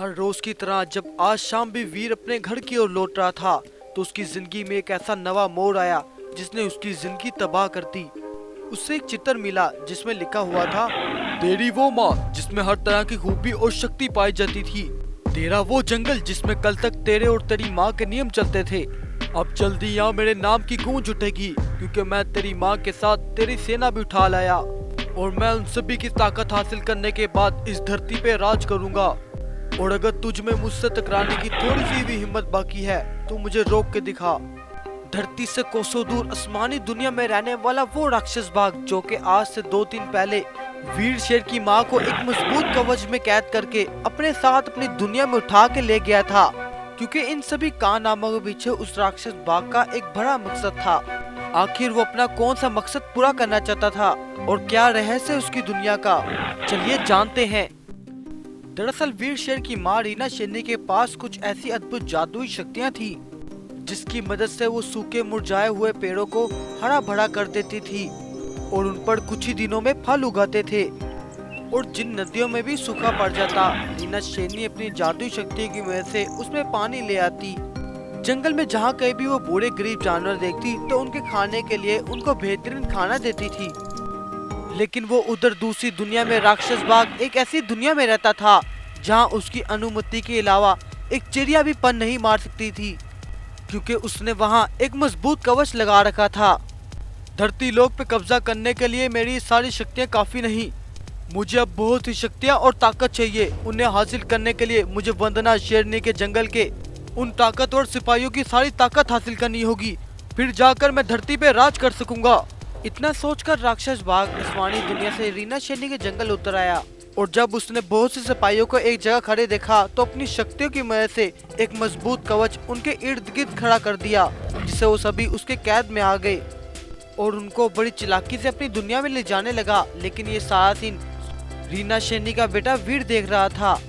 हर रोज की तरह जब आज शाम भी वीर अपने घर की ओर लौट रहा था तो उसकी जिंदगी में एक ऐसा नवा मोड़ आया जिसने उसकी जिंदगी तबाह कर दी। उससे एक चित्र मिला जिसमें लिखा हुआ था, तेरी वो माँ जिसमें हर तरह की खूबी और शक्ति पाई जाती थी, तेरा वो जंगल जिसमें कल तक तेरे और तेरी माँ के नियम चलते थे, अब जल्दी यहाँ मेरे नाम की गूंज उठेगी क्योंकि मैं तेरी माँ के साथ तेरी सेना भी उठा लाया और मैं उन सभी की ताकत हासिल करने के बाद इस धरती पे राज करूंगा। और अगर तुझ में मुझसे टकराने की थोड़ी सी भी हिम्मत बाकी है तो मुझे रोक के दिखा। धरती से कोसों दूर आसमानी दुनिया में रहने वाला वो राक्षस बाघ जो कि आज से 2 दिन पहले वीर शेर की माँ को एक मजबूत कवच में कैद करके अपने साथ अपनी दुनिया में उठा के ले गया था, क्योंकि इन सभी कारनामों के पीछे उस राक्षस बाघ का एक बड़ा मकसद था। आखिर वो अपना कौन सा मकसद पूरा करना चाहता था और क्या रहस्य उसकी दुनिया का, चलिए जानते हैं। दरअसल वीर शेर की माँ रीना शेरनी के पास कुछ ऐसी अद्भुत जादुई शक्तियाँ थी जिसकी मदद से वो सूखे मुरझाए हुए पेड़ों को हरा भरा कर देती थी और उन पर कुछ ही दिनों में फल उगाते थे। और जिन नदियों में भी सूखा पड़ जाता, रीना शेरनी अपनी जादुई शक्ति की वजह से उसमें पानी ले आती। जंगल में जहाँ कहीं भी वो बूढ़े गरीब जानवर देखती तो उनके खाने के लिए उनको बेहतरीन खाना देती थी। लेकिन वो उधर दूसरी दुनिया में राक्षस बाघ एक ऐसी दुनिया में रहता था जहाँ उसकी अनुमति के अलावा एक चिड़िया भी पर नहीं मार सकती थी, क्योंकि उसने वहाँ एक मजबूत कवच लगा रखा था। धरती लोक पे कब्जा करने के लिए मेरी सारी शक्तियाँ काफी नहीं, मुझे अब बहुत ही शक्तियाँ और ताकत चाहिए। उन्हें हासिल करने के लिए मुझे वंदना शेरनी के जंगल के उन ताकतवर सिपाहियों की सारी ताकत हासिल करनी होगी, फिर जाकर मैं धरती पे राज कर सकूंगा। इतना सोचकर राक्षस बाघ आसमानी दुनिया से रीना शेरनी के जंगल उतर आया और जब उसने बहुत से सिपाहियों को एक जगह खड़े देखा तो अपनी शक्तियों की मदद से एक मजबूत कवच उनके इर्द गिर्द खड़ा कर दिया, जिससे वो सभी उसके कैद में आ गए और उनको बड़ी चालाकी से अपनी दुनिया में ले जाने लगा। लेकिन ये सारा सीन रीना शेरनी का बेटा वीर देख रहा था।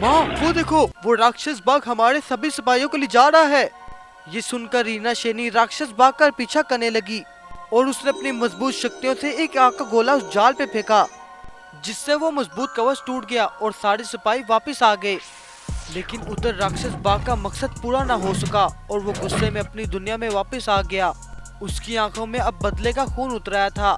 माँ वो देखो, वो राक्षस बाघ हमारे सभी सिपाहियों को ले जा रहा है। ये सुनकर रीना शेरनी राक्षस बाघ का पीछा करने लगी और उसने अपनी मजबूत शक्तियों से एक आग का गोला उस जाल पे फेंका, जिससे वो मजबूत कवच टूट गया और सारे सिपाही वापस आ गए। लेकिन उधर राक्षस बाघ का मकसद पूरा ना हो सका और वो गुस्से में अपनी दुनिया में वापस आ गया। उसकी आंखों में अब बदले का खून उतर आया था।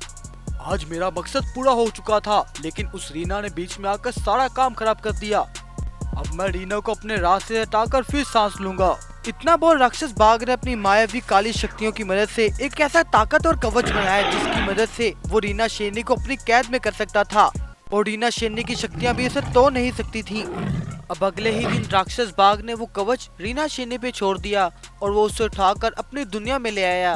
आज मेरा मकसद पूरा हो चुका था, लेकिन उस रीना ने बीच में आकर सारा काम खराब कर दिया। अब मैं रीना को अपने रास्ते से हटाकर फिर सांस लूंगा। इतना बोल राक्षस बाघ ने अपनी मायावी काली शक्तियों की मदद से एक ऐसा ताकत और कवच बनाया जिसकी मदद से वो रीना शेरनी को अपनी कैद में कर सकता था और रीना शेरनी की शक्तियां भी उसे तोड़ नहीं सकती थी। अब अगले ही दिन राक्षस बाघ ने वो कवच रीना शेरनी पे छोड़ दिया और वो उसे उठाकर अपनी दुनिया में ले आया।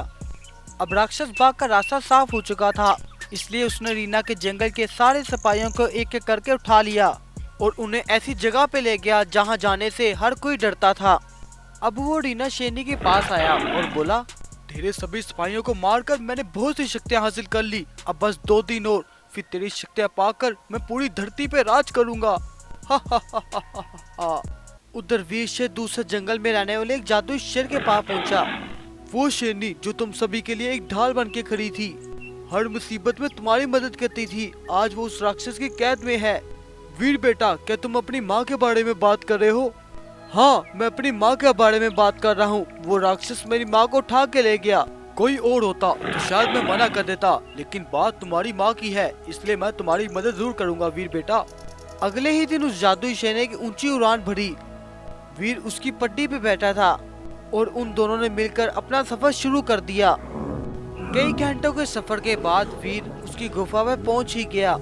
अब राक्षस बाघ का रास्ता साफ हो चुका था, इसलिए उसने रीना के जंगल के सारे सिपाहियों को एक एक करके उठा लिया और उन्हें ऐसी जगह पे ले गया जहाँ जाने से हर कोई डरता था। अब वो रीना शेरनी के पास आया और बोला, तेरे सभी सिपाहियों को मारकर मैंने बहुत सी शक्तियाँ हासिल कर ली, अब बस 2 दिन और फिर तेरी शक्तियाँ पाकर मैं पूरी धरती पे राज करूंगा। उधर वीर शेर दूसरे जंगल में रहने वाले एक जादुई शेर के पास पहुंचा। वो शेरनी जो तुम सभी के लिए एक ढाल बन के खड़ी थी, हर मुसीबत में तुम्हारी मदद करती थी, आज वो उस राक्षस की कैद में है। वीर बेटा, क्या तुम अपनी माँ के बारे में बात कर रहे हो? हाँ, मैं अपनी माँ के बारे में बात कर रहा हूँ। वो राक्षस मेरी माँ को उठा के ले गया। कोई और होता तो शायद मैं मना कर देता, लेकिन बात तुम्हारी माँ की है, इसलिए मैं तुम्हारी मदद जरूर करूँगा वीर बेटा। अगले ही दिन उस जादुई शेर ने एक ऊंची उड़ान भरी। वीर उसकी पट्टी पे बैठा था और उन दोनों ने मिलकर अपना सफर शुरू कर दिया। कई घंटों के सफर के बाद वीर उसकी गुफा में पहुंच ही गया।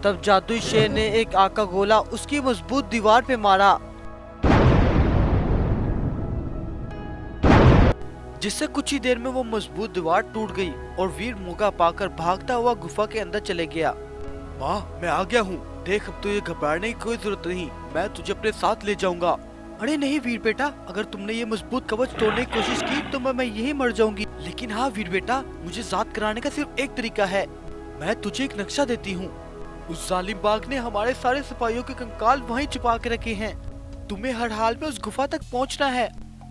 तब जादुई शेर ने एक आग का गोला उसकी मजबूत दीवार पे मारा, जिससे कुछ ही देर में वो मजबूत दीवार टूट गई और वीर मौका पाकर भागता हुआ गुफा के अंदर चले गया। माँ मैं आ गया हूँ, देख अब तुझे घबराने की कोई जरूरत नहीं, मैं तुझे अपने साथ ले जाऊंगा। अरे नहीं वीर बेटा, अगर तुमने ये मजबूत कवच तोड़ने की कोशिश की तो मैं यही मर जाऊंगी। लेकिन हाँ वीर बेटा, मुझे ज़ाद कराने का सिर्फ एक तरीका है, मैं तुझे एक नक्शा देती हूँ। उस जालिम बाघ ने हमारे सारे सिपाहियों के कंकाल वहीं छुपा के रखे हैं, तुम्हें हर हाल में उस गुफा तक पहुँचना है।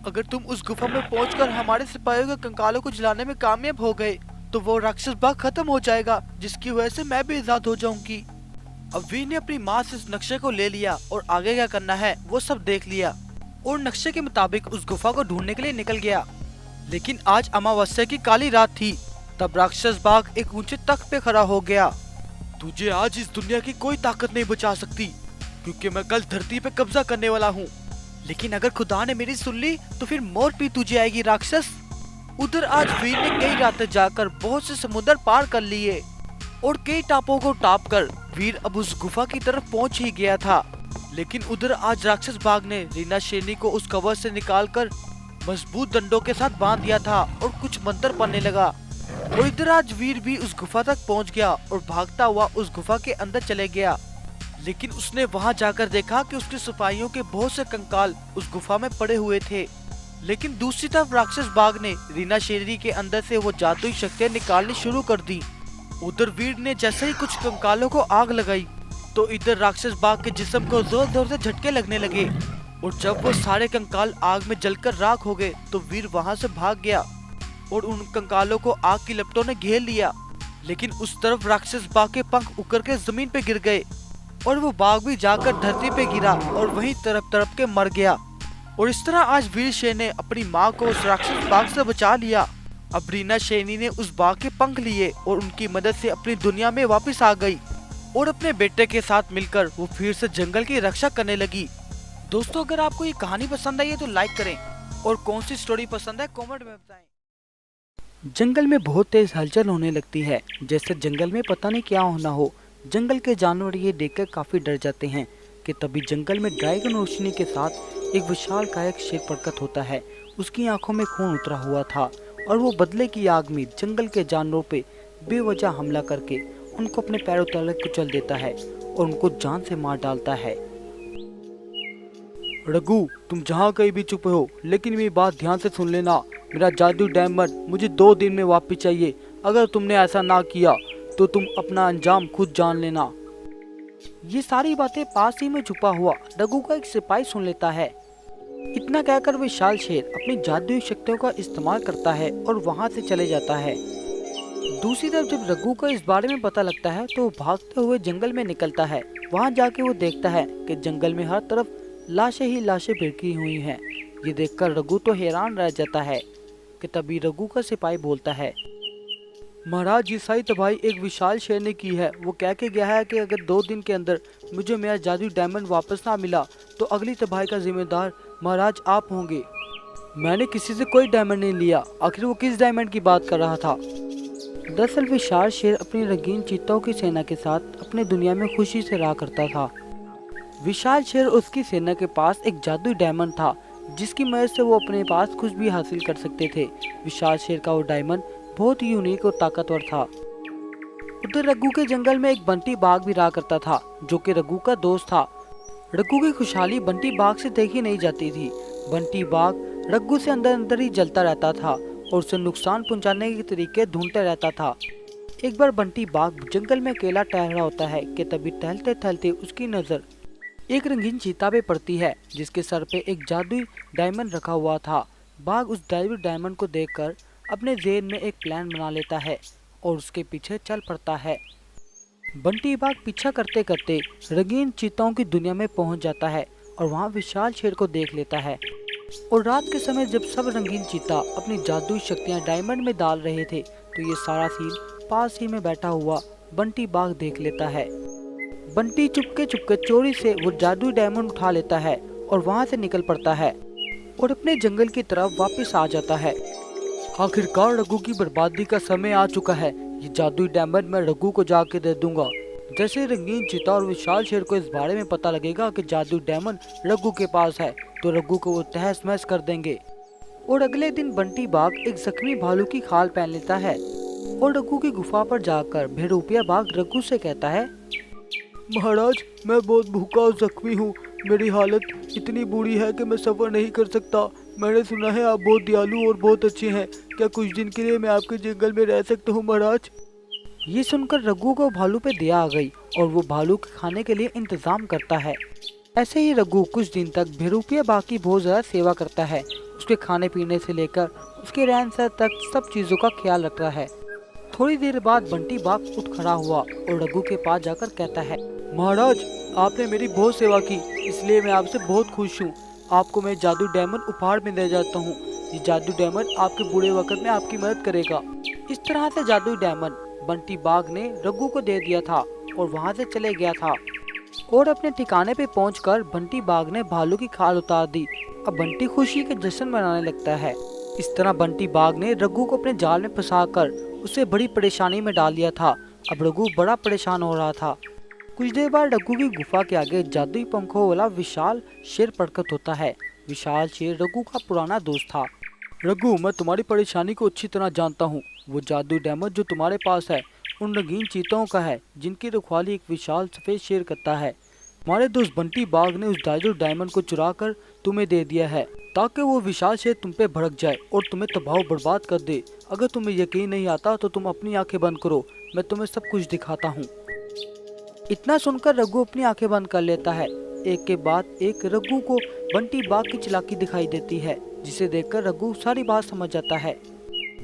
अगर तुम उस गुफा में पहुंचकर हमारे सिपाहियों के कंकालों को जलाने में कामयाब हो गए तो वो राक्षस बाघ खत्म हो जाएगा, जिसकी वजह से मैं भी आजाद हो जाऊंगी। अब वीर ने अपनी माँ से उस नक्शे को ले लिया और आगे क्या करना है वो सब देख लिया और नक्शे के मुताबिक उस गुफा को ढूंढने के लिए निकल गया। लेकिन आज अमावस्या की काली रात थी। तब राक्षस बाघ एक ऊंचे तख्त पे खड़ा हो गया। तुझे आज इस दुनिया की कोई ताकत नहीं बचा सकती, क्योंकि मैं कल धरती पे कब्जा करने वाला हूँ। लेकिन अगर खुदा ने मेरी सुन ली तो फिर मौत भी तुझे आएगी राक्षस। उधर आज वीर ने कई रातें जाकर बहुत से समुद्र पार कर लिए और कई टापों को टाप कर वीर अब उस गुफा की तरफ पहुंच ही गया था। लेकिन उधर आज राक्षस बाघ ने रीना शेरनी को उस कवर से निकालकर मजबूत डंडों के साथ बांध दिया था और कुछ मंत्र पढ़ने लगा। और इधर आज वीर भी उस गुफा तक पहुंच गया और भागता हुआ उस गुफा के अंदर चले गया। लेकिन उसने वहां जाकर देखा कि उसके सिपाहियों के बहुत से कंकाल उस गुफा में पड़े हुए थे। लेकिन दूसरी तरफ राक्षस बाघ ने रीना शेरनी के अंदर से वो जादुई शक्तियां निकालनी शुरू कर दी। उधर वीर ने जैसे ही कुछ कंकालों को आग लगाई तो इधर राक्षस बाघ के जिस्म को जोर जोर से झटके लगने लगे और जब वो सारे कंकाल आग में जलकर राख हो गए तो वीर वहां से भाग गया और उन कंकालों को आग की लपटों ने घेर लिया। लेकिन उस तरफ राक्षस बाघ के पंख उकड़ के जमीन पे गिर गए और वो बाघ भी जाकर धरती पे गिरा और वहीं तरफ तरफ के मर गया। और इस तरह आज वीर शेर ने अपनी माँ को उस राक्षस बाघ से बचा लिया। अब रीना शेरनी ने उस बाघ के पंख लिए और उनकी मदद से अपनी दुनिया में वापस आ गई और अपने बेटे के साथ मिलकर वो फिर से जंगल की रक्षा करने लगी। दोस्तों, अगर आपको ये कहानी पसंद आई है तो लाइक करें और कौन सी स्टोरी पसंद है कमेंट में बताएं। जंगल में बहुत तेज हलचल होने लगती है, जैसे जंगल में पता नहीं क्या होना हो। जंगल के जानवर ये देखकर काफी डर जाते हैं कि तभी जंगल में ड्रैगन रोशनी के साथ एक विशाल कायक शेर प्रकट होता है। उसकी आंखों में खून उतरा हुआ था और वो बदले की आग में जंगल के जानवरों पे बेवजह हमला करके उनको अपने पैरों तले कुचल देता है और उनको जान से मार डालता है। रघु, तुम जहाँ कहीं भी छुपे हो, लेकिन मेरी बात ध्यान से सुन लेना। मेरा जादू डायमंड मुझे 2 दिन में वापस चाहिए। अगर तुमने ऐसा ना किया तो तुम अपना अंजाम खुद जान लेना। ये सारी बातें पास ही में छुपा हुआ रघु का एक सिपाही सुन लेता है। इतना कहकर विशाल शेर अपनी जादुई शक्तियों का इस्तेमाल करता है और वहाँ से चले जाता है। दूसरी तरफ जब रघु को इस बारे में पता लगता है तो वो भागते हुए जंगल में निकलता है। वहाँ जाके वो देखता है कि जंगल में हर तरफ लाशें ही लाशें बिखरी हुई हैं। ये देखकर रघु तो हैरान रह जाता है कि तभी रघु का सिपाही बोलता है, महाराज, ये सारी तबाही एक विशाल शेर ने की है। वो कह के गया है कि अगर 2 दिन के अंदर मुझे मेरा जादुई डायमंड वापस ना मिला तो अगली तबाही का जिम्मेदार महाराज आप होंगे। मैंने किसी से कोई डायमंड नहीं लिया। आखिर वो किस डायमंड की बात कर रहा था? दरअसल विशाल शेर अपनी रंगीन चीतों की सेना के साथ अपने दुनिया में खुशी से रहा करता था। विशाल शेर और उसकी सेना के पास एक जादुई डायमंड था जिसकी मदद से वो अपने पास कुछ भी हासिल कर सकते थे। विशाल शेर का वो डायमंड बहुत ही यूनिक और ताकतवर था। उधर रघु के जंगल में एक बंटी बाघ भी रहा करता था जो कि रघु का दोस्त था। रघु की खुशहाली बंटी बाघ से देखी नहीं जाती थी। बंटी बाघ रघु से अंदर अंदर ही जलता रहता था और उसे नुकसान पहुंचाने के तरीके ढूंढता रहता था। एक बार बंटी बाघ जंगल में अकेला टहल रहा होता है कि तभी टहलते टहलते उसकी नजर एक रंगीन चीता पे पड़ती है जिसके सर पे एक जादुई डायमंड रखा हुआ था। बाघ उस जादुई डायमंड को देखकर अपने ज़हन में एक प्लान बना लेता है और उसके पीछे चल पड़ता है। बंटी बाघ पीछा करते करते रंगीन चीताओं की दुनिया में पहुंच जाता है और वहां विशाल शेर को देख लेता है। और रात के समय जब सब रंगीन चीता अपनी जादुई शक्तियां डायमंड में डाल रहे थे तो ये सारा सीन पास ही में बैठा हुआ बंटी बाघ देख लेता है। बंटी चुपके चुपके चोरी से वो जादुई डायमंड उठा लेता है और वहां से निकल पड़ता है और अपने जंगल की तरफ वापस आ जाता है। आखिरकार रघु की बर्बादी का समय आ चुका है। ये जादुई डायमंड मैं रघु को जाके दे दूंगा। जैसे रंगीन चीता और विशाल शेर को इस बारे में पता लगेगा कि जादुई डायमंड रघु के पास है तो रघु को वो तहस महस कर देंगे। और अगले दिन बंटी बाघ एक जख्मी भालू की खाल पहन लेता है और रघु की गुफा पर जाकर भेड़ूपिया बाघ रघु से कहता है, महाराज, मैं बहुत भूखा और जख्मी हूँ। मेरी हालत इतनी बुरी है कि मैं सफर नहीं कर सकता। मैंने सुना है आप बहुत दयालु और बहुत अच्छे हैं। क्या कुछ दिन के लिए मैं आपके जंगल में रह सकता हूँ महाराज? ये सुनकर रघु को भालू पे दया आ गई और वो भालू के खाने के लिए इंतजाम करता है। ऐसे ही रघु कुछ दिन तक भेड़ूपिया बाघ की बहुत ज्यादा सेवा करता है। उसके खाने पीने से लेकर उसके रहन सहन तक सब चीजों का ख्याल रखता है। थोड़ी देर बाद बंटी बाघ उठ खड़ा हुआ और रघु के पास जाकर कहता है, महाराज, आपने मेरी बहुत सेवा की, इसलिए मैं आपसे बहुत खुश हूँ। आपको मैं जादू डायमंड उपहार में दे जाता हूँ। ये जादू डायमंड आपके बुरे वक्त में आपकी मदद करेगा। इस तरह से जादू डायमंड बंटी बाघ ने रघु को दे दिया था और वहाँ से चले गया था। और अपने ठिकाने पे पहुंचकर बंटी बाघ ने भालू की खाल उतार दी। अब बंटी खुशी के जश्न मनाने लगता है। इस तरह बंटी बाघ ने रघु को अपने जाल में फंसाकर उसे बड़ी परेशानी में डाल दिया था। अब रघु बड़ा परेशान हो रहा था। कुछ देर बाद रघु की गुफा के आगे जादुई पंखों वाला विशाल शेर प्रकट होता है। विशाल शेर रघु का पुराना दोस्त था। रघु, मैं तुम्हारी परेशानी को अच्छी तरह जानता हूँ। वो जादू डायमंड जो तुम्हारे पास है उन रंगीन चीतों का है, जिनकी रखवाली एक विशाल सफेद शेर करता है। हमारे दोस्त बंटी बाघ ने उस जादू डायमंड को चुरा कर तुम्हें दे दिया है, ताकि वो विशाल शेर तुम पे भड़क जाए और तुम्हें तबाह बर्बाद कर दे। अगर तुम्हें यकीन नहीं आता तो तुम अपनी आंखें बंद करो, मैं तुम्हें सब कुछ दिखाता हूँ। इतना सुनकर रघु अपनी आंखें बंद कर लेता है। एक के बाद एक रघु को बंटी बाघ की चालाकी दिखाई देती है, जिसे देखकर रघु सारी बात समझ जाता है।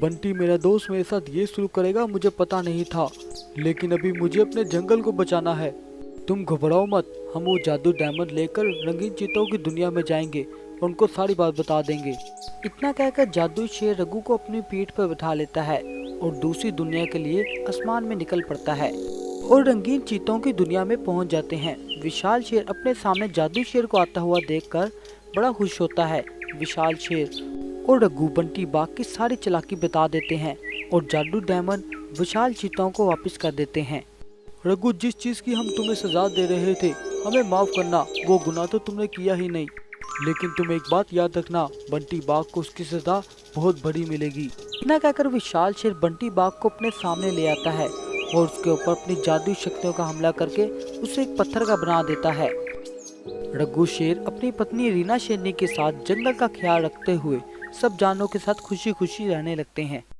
बंटी मेरा दोस्त मेरे साथ ये शुरू करेगा मुझे पता नहीं था, लेकिन अभी मुझे अपने जंगल को बचाना है। तुम घबराओ मत, हम वो जादू डायमंड लेकर रंगीन चीतों की दुनिया में जाएंगे और उनको सारी बात बता देंगे। इतना कहकर जादुई शेर रघु को अपनी पीठ पर बिठा लेता है और दूसरी दुनिया के लिए आसमान में निकल पड़ता है और रंगीन चीतों की दुनिया में पहुंच जाते हैं। विशाल शेर अपने सामने जादुई शेर को आता हुआ देखकर बड़ा खुश होता है। विशाल शेर और रघु बंटी बाघ की सारी चालाकी बता देते हैं और जादू डायमंड विशाल चीतों को वापस कर देते हैं। रघु, जिस चीज की हम तुम्हें सजा दे रहे थे हमें माफ करना, वो गुनाह तो तुमने किया ही नहीं, लेकिन तुम एक बात याद रखना, बंटी बाघ को उसकी सजा बहुत बड़ी मिलेगी। इतना कहकर विशाल शेर बंटी बाघ को अपने सामने ले आता है और उसके ऊपर अपनी जादुई शक्तियों का हमला करके उसे एक पत्थर का बना देता है। रघु शेर अपनी पत्नी रीना शेरनी के साथ जंगल का ख्याल रखते हुए सब जानवरों के साथ खुशी खुशी रहने लगते हैं।